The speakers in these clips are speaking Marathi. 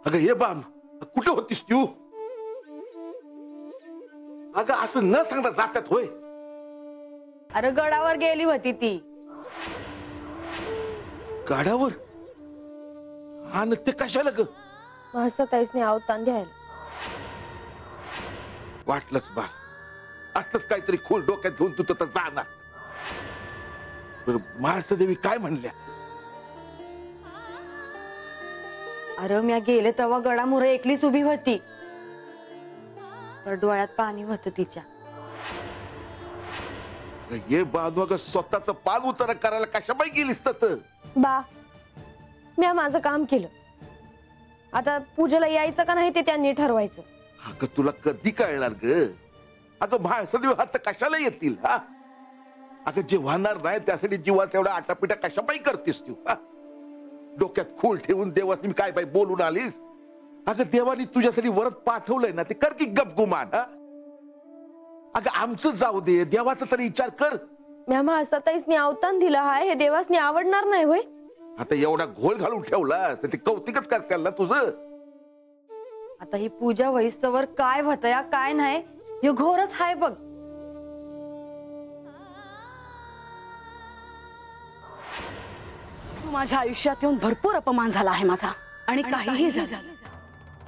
अगं ये बान, कुठे होतीस तू? अगं असं न सांगता जातात होय? अरे गडावर गेली होती ती. गडावर? हा न ते कशाला ग? ताईसने अवतान द्यायला. वाटलंच बा, असतच काहीतरी खोल डोक्यात घेऊन तू तर जाणार. महाळसादेवी काय म्हणल्या? अरे म्या गेले तेव्हा गडामुळे एकलीच उभी होती, तर डोळ्यात पाणी होतं तिच्या. ये बाजू अगं स्वतःच पान उतारा करायला कशाबाई गेलीस तर? बा, म्या माझं काम केलं, आता पूजेला यायचं का नाही ते त्यांनी ठरवायचं. अगं तुला कधी कळणार ग? अगं महाळसादेवी हात कशाला येतील? हा अगं जे वाहणार नाही त्यासाठी जीवाचा एवढा आटापिटा कशाबाई करतेस तू? डोक्यात खूळ ठेवून देवासनी काय बाई बोलून आलीस? अगं देवानी तुझ्यासाठी वरत पाठवलंय ना, ते कर की गपगुमान. अगं आमचं जाऊ दे, देवाचा तरी विचार कर. म्या महाळसाताईसनी अवतान दिलं हाय, हे देवासनी आवडणार नाही होय? आता एवढा घोळ घालून ठेवलास तर ते कौतिकच करतील ना तुझं. आता ही पूजा वैस्तवर काय होतया काय नाही हे घोरच हाय बघ. माझ्या आयुष्यात येऊन भरपूर अपमान झाला आहे माझा, आणि काहीही झालं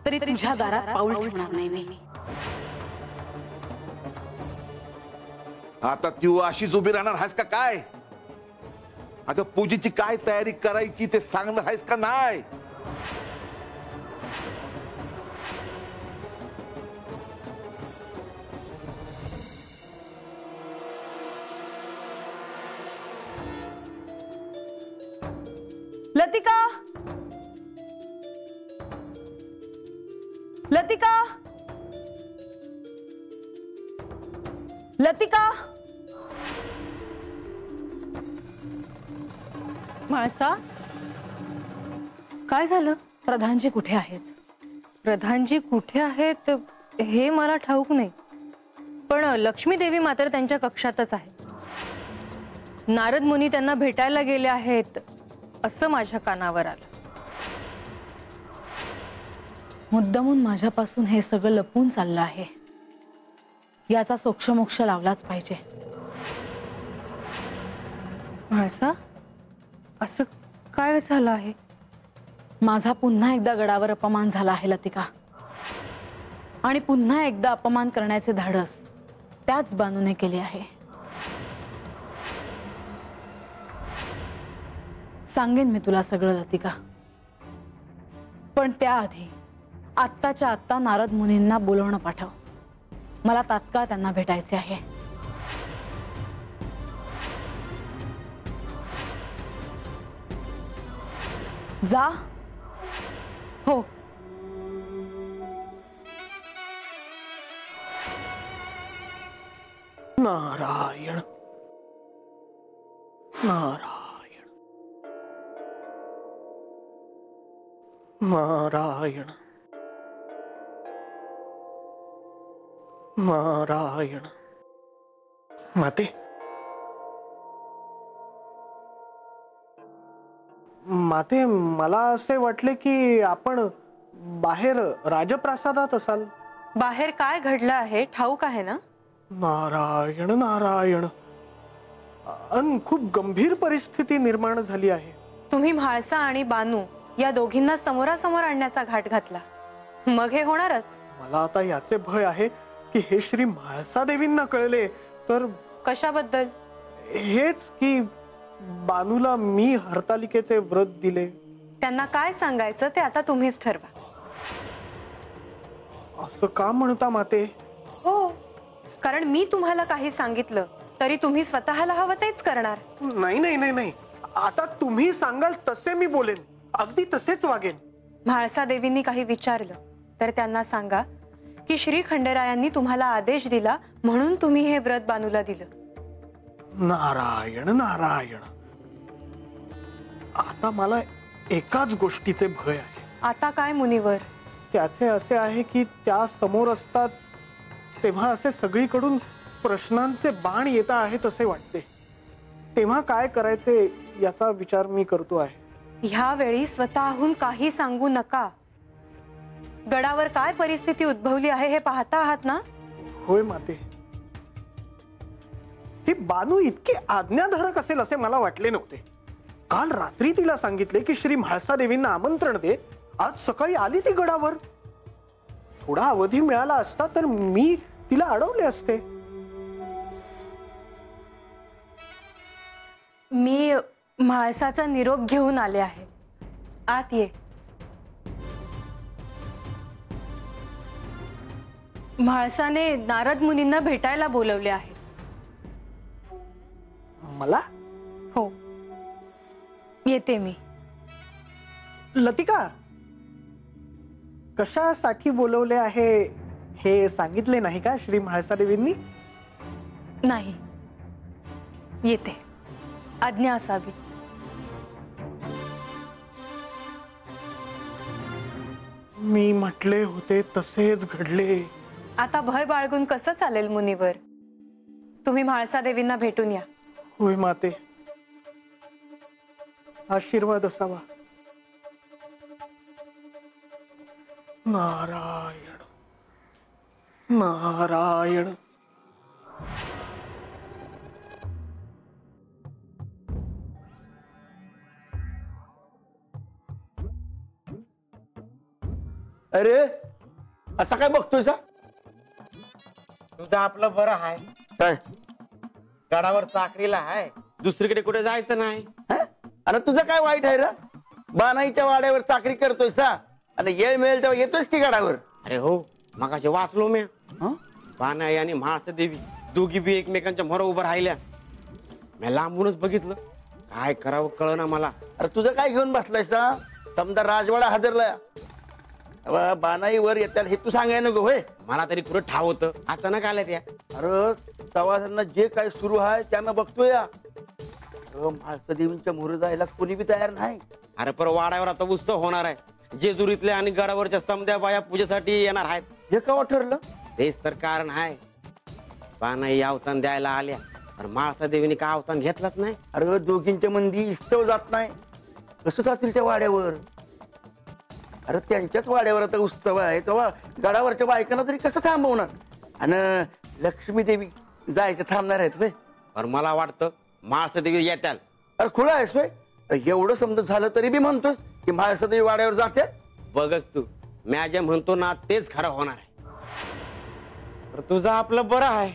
तरी तुझ्या दारात पाऊल ठेवणार नाही मी. आता तू अशीच उभी राहणार आहेस का काय? अगं पूजेची काय तयारी करायची ते सांगणार आहेस का नाही? लतिका, लतिका, लतिका. म्हाळसा, काय झालं? प्रधानजी कुठे आहेत? प्रधानजी कुठे आहेत हे मला ठाऊक नाही, पण लक्ष्मी देवी मात्र त्यांच्या कक्षातच आहे. नारद मुनी त्यांना भेटायला गेले आहेत असं माझ्या कानावर आलं. मुद्दामून माझ्यापासून हे सगळं लपून चाललं आहे, याचा सोक्षमोक्ष लावलाच पाहिजे. म्हाळसा, असं काय झालं आहे? माझा पुन्हा एकदा गडावर अपमान झाला आहे लतिका, आणि पुन्हा एकदा अपमान करण्याचे धाडस त्याच बानूने केले आहे. सांगेन मी तुला सगळं लतिका, पण त्याआधी आत्ताच्या आत्ता नारद मुनींना बोलवणं पाठव. मला तात्काळ त्यांना भेटायचे आहे. जा. हो. नारायण नारायण नारायण नारायण. माते, माते, मला असे वाटले की आपण बाहेर राजप्रासादात असाल. बाहेर काय घडलं आहे ठाऊक आहे ना? नारायण नारायण. खूप गंभीर परिस्थिती निर्माण झाली आहे. तुम्ही म्हाळसा आणि बानू या दोघींना समोरासमोर आणण्याचा घाट घातला, मग हे होणारच. मला आता याचे भय आहे की हे श्री म्हाळसा देवींना कळले तर. कशाबद्दल? हेच की बानूला मी हरतालिकेचे व्रत दिले. त्यांना काय सांगायचं ते आता तुम्हीच ठरवा. असं का म्हणता माते? हो, कारण मी तुम्हाला काही सांगितलं तरी तुम्ही स्वतःला हवं तेच करणार. नाही नाही नाही नाही, आता तुम्ही सांगाल तसे मी बोलेन, अगदी तसेच वागेन. म्हाळसा देवींनी काही विचारलं तर त्यांना सांगा की श्री खंडेरायांनी तुम्हाला आदेश दिला म्हणून तुम्ही हे व्रत बानूला दिलं. नारायण नारायण. आता मला एकाच गोष्टीचे भय आहे. आता काय मुनिवर? त्याचे असे आहे की त्या समोर असतात तेव्हा असे सगळीकडून प्रश्नांचे बाण येत आहेत असे वाटते. तेव्हा काय करायचे याचा विचार मी करतो आहे. ह्या वेळी स्वतःहून काही सांगू नका. गडावर काय परिस्थिती उद्भवली आहे हे पाहता आहात ना? होय माते, ही बानू इतकी आज्ञाधारक असेल असे मला वाटले नव्हते. काल रात्री तिला सांगितले की श्री म्हाळसा देवींना आमंत्रण दे, आज सकाळी आली ती गडावर. थोडा अवधी मिळाला असता तर मी तिला अडवले असते. मी म्हाळसाचा निरोप घेऊन आले आहे. आत ये. म्हाळसाने नारद मुनींना भेटायला बोलवले आहे. मला? हो, येते मी. लतिका, कशासाठी बोलवले आहे हे सांगितले नाही का श्री म्हाळसा देवींनी? नाही, येते. आज्ञा असावी. मी म्हटले होते तसेच घडले. आता भय बाळगून कसं चालेल मुनिवर? तुम्ही म्हाळसा देवींना भेटून या. होय माते, आशीर्वाद असावा. नारायण नारायण. अरे असा काय बघतोय सा? तुझं आपलं बरं आहे. काय? गडावर चाकरीला आहे, दुसरीकडे कुठे जायचं नाही. हं? अरे तुझं काय वाईट आहे रे? बानाईच्या वाड्यावर चाकरी करतोय सा आणि येळ मिळेल तेव्हा येतोयस की गडावर? अरे हो, मगाशी वाचलो मी. हं? बानाई आणि म्हाळसा देवी दोघी बी एकमेकांच्या मोर उभं राहिल्या. मी लांबूनच बघितलं, काय करावं कळना मला. अरे तुझं काय घेऊन बसलाय सा? समजा राजवाडा हजरला बानाईवर येत्याला हे तू सांगायला नको होय? मला तरी कुठं ठाव होतं, अचानक आल्या त्या. अरे सवासांना जे काय सुरू आहे त्यानं बघतोय. म्हाळसा देवींच्या मोर जायला कोणी बी तयार नाही. अरे पर वाड्यावर आता उत्सव होणार आहे. जेजुरीतल्या आणि गडावरच्या समद्या बाया पूजेसाठी येणार आहेत. हे का ठरलं? तेच तर कारण आहे. बानाई अवतान द्यायला आल्या, पण म्हाळसा देवीने का अवतान घेतलाच नाही. अरे दोघींच्या मंदी इस्तव जात नाही, कसं जातील त्या वाड्यावर? अरे त्यांच्याच वाड्यावर आता उत्सव आहे, तेव्हा गडावरच्या बायकांना तरी कसं थांबवणार? आणि लक्ष्मी देवी जायचं थांबणार आहेत वे? पण मला वाटतं म्हाळसा देवी येत्याल. अरे खुळा आहेस वे? एवढं समजा झालं तरी बी म्हणतोस की म्हाळसा देवी वाड्यावर जाते? बघच तू, मी जे म्हणतो ना तेच खरं होणार आहे. तर तुझं आपलं बरं आहे.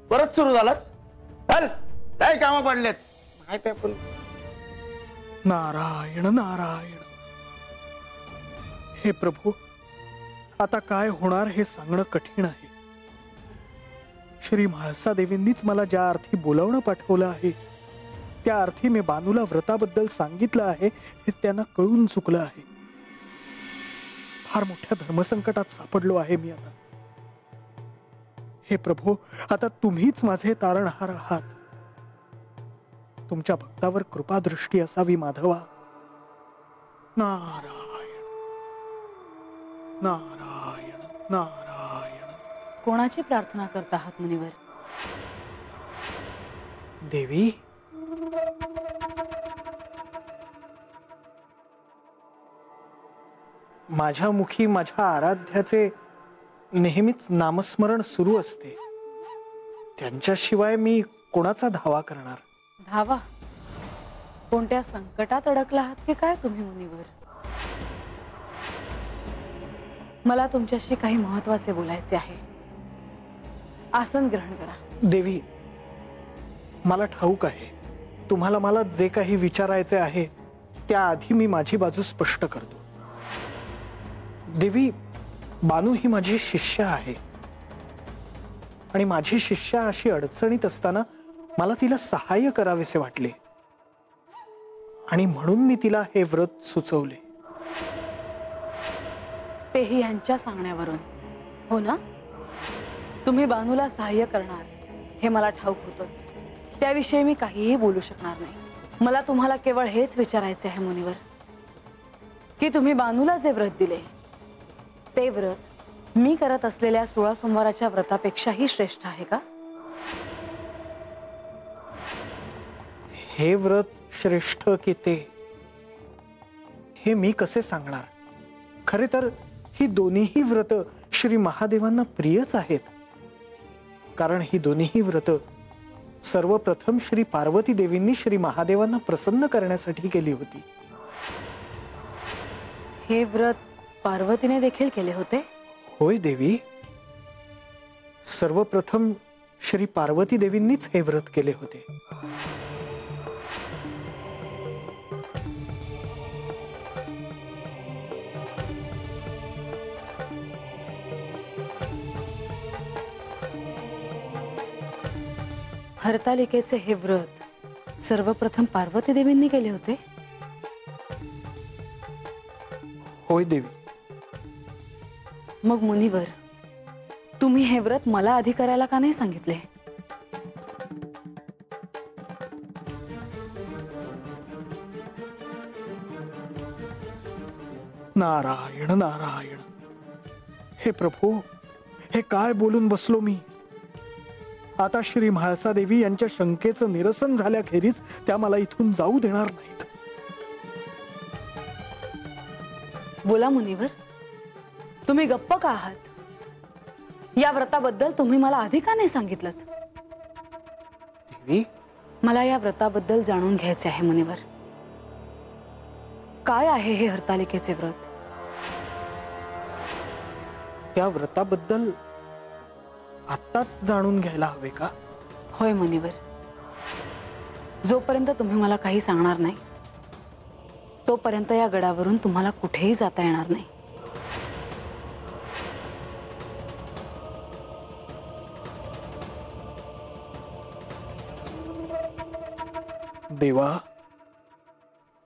परत सुरू झालं? चल, काय कामं पडलेत? माहित आहे पण. नारायण नारायण. हे प्रभू, आता काय होणार हे सांगणं कठीण आहे. श्री म्हाळसा देवींनीच मला ज्या अर्थी बोलावणं पाठवलं आहे त्या अर्थी मी बानूला व्रताबद्दल सांगितलं आहे हे त्यांना कळून चुकलं आहे. फार मोठ्या धर्मसंकटात सापडलो आहे मी आता. हे प्रभू, आता तुम्हीच माझे तारणहार आहात. तुमच्या भक्तावर कृपादृष्टी असावी माधवा. नारायण नारायण नारायण. कोणाची प्रार्थना करत आहात मुनिवर? देवी, माझ्या मुखी माझ्या आराध्याचे नेहमीच नामस्मरण सुरू असते. त्यांच्याशिवाय मी कोणाचा धावा करणार? धावा? कोणत्या संकटात अडकला आहात की काय तुम्ही मुनिवर? मला तुमच्याशी काही महत्वाचे बोलायचे आहे. आसन ग्रहण करा. देवी, मला ठाऊक आहे तुम्हाला मला जे काही विचारायचे आहे त्याआधी मी माझी बाजू स्पष्ट करतो. देवी, बानू ही माझी शिष्य आहे आणि माझी शिष्या अशी अडचणीत असताना मला तिला सहाय्य करावेसे वाटले आणि म्हणून मी तिला हे व्रत सुचवले. तेही यांच्या सांगण्यावरून, हो ना? तुम्ही बानूला सहाय्य करणार हे मला ठाऊक होतंच. त्याविषयी मी काहीही बोलू शकणार नाही. मला तुम्हाला केवळ हेच विचारायचे आहे मुनिवर की तुम्ही बानूला जे व्रत दिले ते व्रत मी करत असलेल्या 16 सोमवाराच्या व्रतापेक्षाही श्रेष्ठ आहे का? हे व्रत श्रेष्ठ की ते हे मी कसे सांगणार? खरे तर ही दोन्हीही व्रत श्री महादेवांना प्रियच आहेत, कारण ही दोन्हीही व्रत सर्वप्रथम श्री पार्वती देवींनी श्री महादेवांना प्रसन्न करण्यासाठी केली होती. हे व्रत पार्वतीने देखील केले होते? होय देवी, सर्वप्रथम श्री पार्वती देवींनीच हे व्रत केले होते. हरतालिकेचे हे व्रत सर्वप्रथम पार्वती देवींनी केले होते? होय देवी. मग मुनिवर, तुम्ही हे व्रत मला आधी करायला का नाही सांगितले? नारायण नारायण. हे प्रभू, हे काय बोलून बसलो मी. आता श्री म्हाळसा देवी यांच्या शंकेचं निरसन झाल्याखेरीज त्या मला इथून जाऊ देणार नाहीत. बोला मुनिवर, तुम्ही गप्प का आहात? या व्रताबद्दल तुम्ही मला आधी का नाही सांगितलं? देवी, मला या व्रताबद्दल जाणून घ्यायचे आहे मुनिवर. काय आहे हे हरतालिकेचे व्रत? या व्रताबद्दल आत्ताच जाणून घ्यायला हवे का? होय मुनिवर, जोपर्यंत तुम्ही मला काही सांगणार नाही तोपर्यंत या गडावरून तुम्हाला कुठेही जाता येणार नाही. देवा,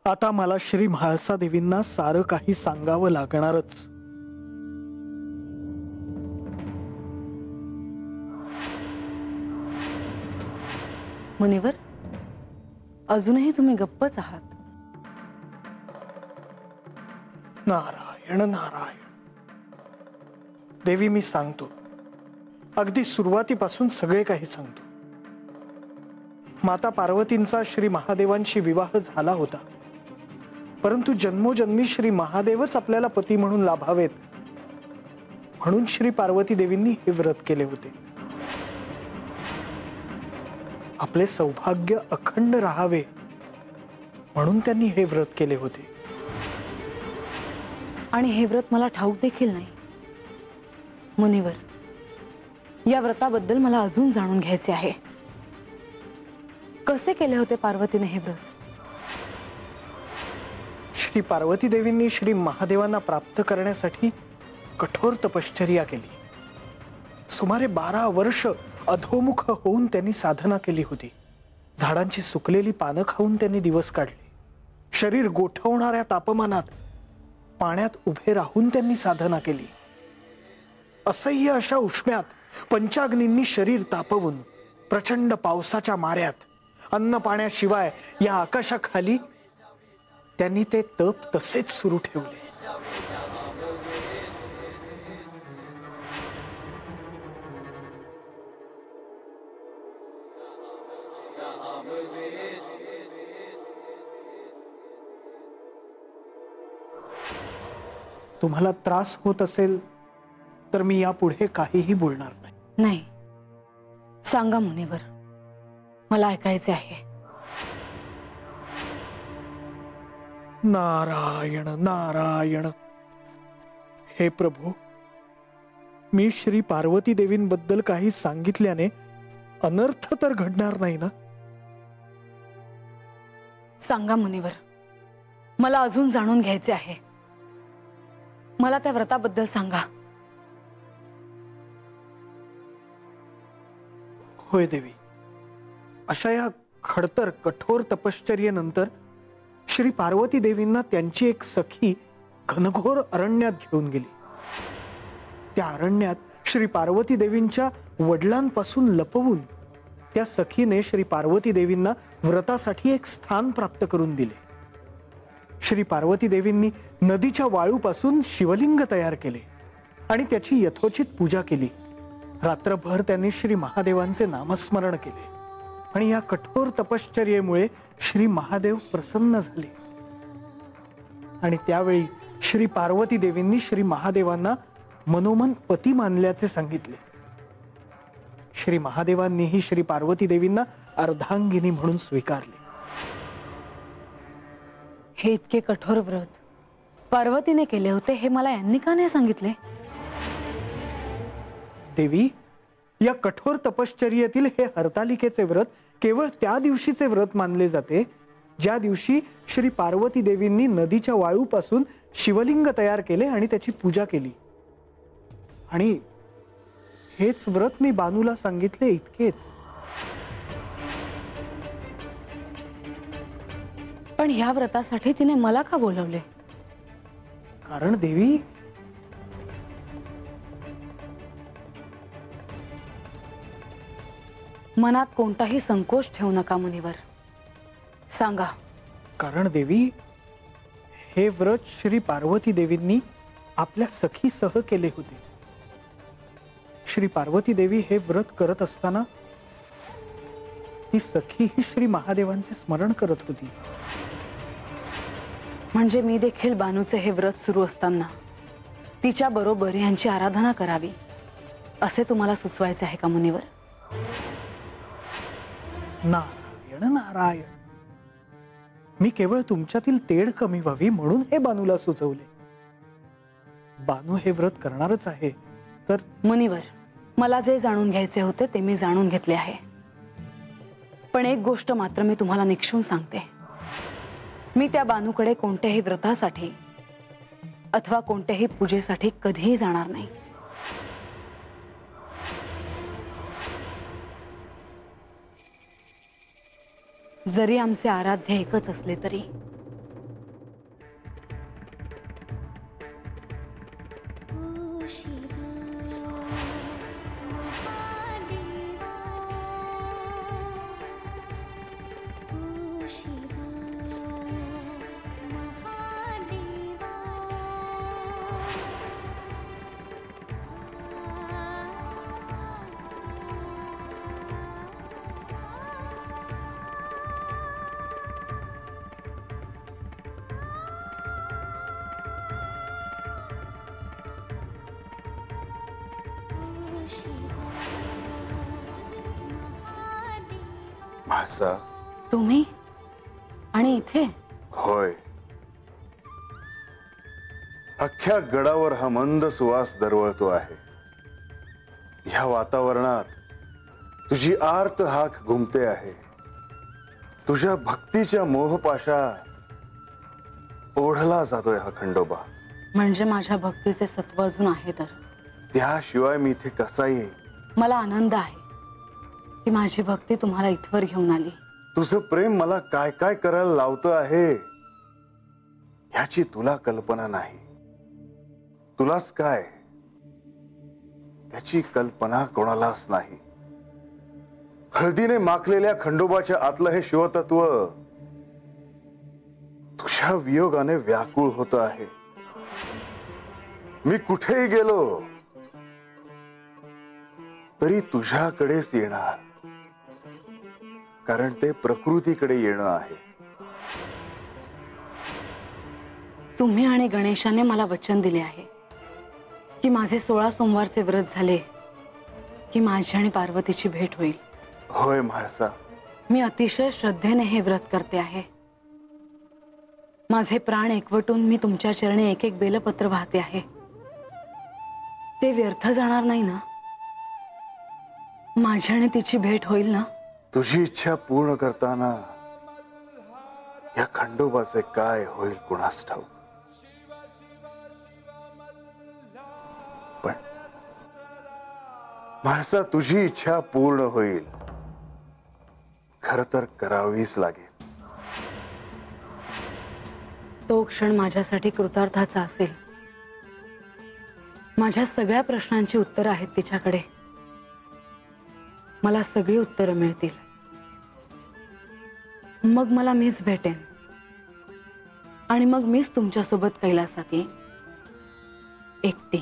आता मला श्री म्हाळसा देवींना सारं काही सांगावं लागणारच. मुनिवर, अजूनही तुम्ही गप्पच आहात. नारायण नारायण. देवी, मी सांगतो, अगदी सुरुवातीपासून सगळे काही सांगतो. माता पार्वतींचा श्री महादेवांशी विवाह झाला होता, परंतु जन्मोजन्मी श्री महादेवच आपल्याला पती म्हणून लाभावेत म्हणून श्री पार्वती देवींनी हे व्रत केले होते. आपले सौभाग्य अखंड राहावे म्हणून त्यांनी हे व्रत केले होते. आणि हे व्रत मला ठाऊक देखील नाही. मुनिवर, या व्रताबद्दल मला अजून जाणून घ्यायचे आहे. कसे केले होते पार्वतीने हे व्रत? श्री पार्वती देवींनी श्री महादेवांना प्राप्त करण्यासाठी कठोर तपश्चर्या केली. सुमारे 12 वर्ष अधोमुख होऊन त्यांनी साधना केली होती. झाडांची सुकलेली पानं खाऊन त्यांनी दिवस काढले. शरीर गोठवणाऱ्या तापमानात पाण्यात उभे राहून त्यांनी साधना केली. असह्य अशा उष्म्यात पंचाग्नींनी शरीर तापवून प्रचंड पावसाच्या माऱ्यात अन्न पाण्याशिवाय या आकाशाखाली त्यांनी ते तप तसेच सुरू ठेवले. तुम्हाला त्रास होत असेल तर मी यापुढे काहीही बोलणार नाही. नाही, सांगा मुनिवर, मला ऐकायचे आहे. नारायण नारायण. हे प्रभू, मी श्री पार्वती देवींबद्दल काही सांगितल्याने अनर्थ तर घडणार नाही ना? सांगा मुनिवर, मला अजून जाणून घ्यायचे आहे. मला त्या व्रताबद्दल सांगा. होय देवी, अशा या खडतर कठोर तपश्चर्येनंतर श्री पार्वती देवींना त्यांची एक सखी घनघोर अरण्यात घेऊन गेली. त्या अरण्यात श्री पार्वती देवींच्या वडिलांपासून लपवून त्या सखीने श्री पार्वती देवींना व्रतासाठी एक स्थान प्राप्त करून दिले. श्री पार्वती देवींनी नदीच्या वाळूपासून शिवलिंग तयार केले आणि त्याची यथोचित पूजा केली. रात्रभर त्यांनी श्री महादेवांचे नामस्मरण केले आणि या कठोर तपश्चर्येमुळे श्री महादेव प्रसन्न झाले आणि त्यावेळी श्री पार्वती देवींनी श्री महादेवांना मनोमन पती मानल्याचे सांगितले. श्री महादेवांनीही श्री पार्वती देवींना अर्धांगिनी म्हणून स्वीकारले. हे इतके कठोर व्रत पार्वतीने केले होते हे मला यांनी का नाही सांगितले? देवी, या कठोर तपश्चर्येतील हे हरतालिकेचे व्रत केवळ त्या दिवशीचे व्रत मानले जाते ज्या दिवशी श्री पार्वती देवींनी नदीच्या वाळूपासून शिवलिंग तयार केले आणि त्याची पूजा केली. आणि हेच व्रत मी बानूला सांगितले इतकेच. पण ह्या व्रतासाठी तिने मला का बोलवले? कारण देवी, मनात कोणताही संकोच ठेवू नका मुनिवर, सांगा. कारण देवी, हे व्रत श्री पार्वती देवींनी आपल्या सखीसह केले होते. श्री पार्वती देवी हे व्रत करत असताना ती सखी ही श्री महादेवांचे स्मरण करत होती. म्हणजे मी देखील बानूचे हे व्रत सुरू असताना तिच्या बरोबर यांची आराधना करावी असे तुम्हाला सुचवायचे आहे का मुनिवर? नारायण नारायण, मी केवळ तुमच्यातील तेढ कमी व्हावी म्हणून हे बानूला सुचवले. बानू हे व्रत करणारच आहे तर. मुनिवर, मला जे जाणून घ्यायचे होते ते मी जाणून घेतले आहे. पण एक गोष्ट मात्र मी तुम्हाला निक्षून सांगते, मी त्या बानूकडे कोणत्याही व्रतासाठी अथवा कोणत्याही पूजेसाठी कधीही जाणार नाही. जरी आमचे आराध्य एकच असले तरी. म्हाळसा, तुम्ही आणि इथे? होय. अख्ख्या गडावर हा मंद सुवास दरवळतो आहे. ह्या वातावरणात तुझी आर्त हाक घुमते आहे. तुझ्या भक्तीच्या मोहपाशात ओढला जातोय हा खंडोबा. म्हणजे माझ्या भक्तीचे सत्व अजून आहे तर? त्याशिवाय मी इथे कसा येईल? मला आनंद आहे की माझी भक्ती तुम्हाला इथवर घेऊन आली. तुझं प्रेम मला काय काय करायला लावतं आहे ह्याची तुला कल्पना नाही. तुलाच काय त्याची कल्पना कोणालाच नाही. हळदीने माखलेल्या खंडोबाच्या आतलं हे शिवतत्व तुझ्या वियोगाने व्याकुळ होत आहे. मी कुठेही गेलो तरी तुझ्याकडेच येणार, कारण ते प्रकृतीकडे येणं आहे. तुम्ही आणि गणेशाने मला वचन दिले आहे की माझे 16 सोमवारचे व्रत झाले की माझी आणि पार्वतीची भेट होईल. होय म्हाळसा, मी अतिशय श्रद्धेने हे व्रत करते आहे. माझे प्राण एकवटून मी तुमच्या चरणी एक एक बेलपत्र वाहते आहे. ते व्यर्थ जाणार नाही ना? माझ्याने तिची भेट होईल ना? तुझी इच्छा पूर्ण करताना या खंडोबाचे काय होईल कुणास ठाऊक. पण म्हाळसा, तुझी इच्छा पूर्ण होईल खर तर करावीच लागेल. तो क्षण माझ्यासाठी कृतार्थाचा असेल. माझ्या सगळ्या प्रश्नांची उत्तरं आहेत तिच्याकडे. मला सगळी उत्तरं मिळतील. मग मला मीच भेटेन आणि मग मीच तुमच्यासोबत कैलासात येईन, एकटी.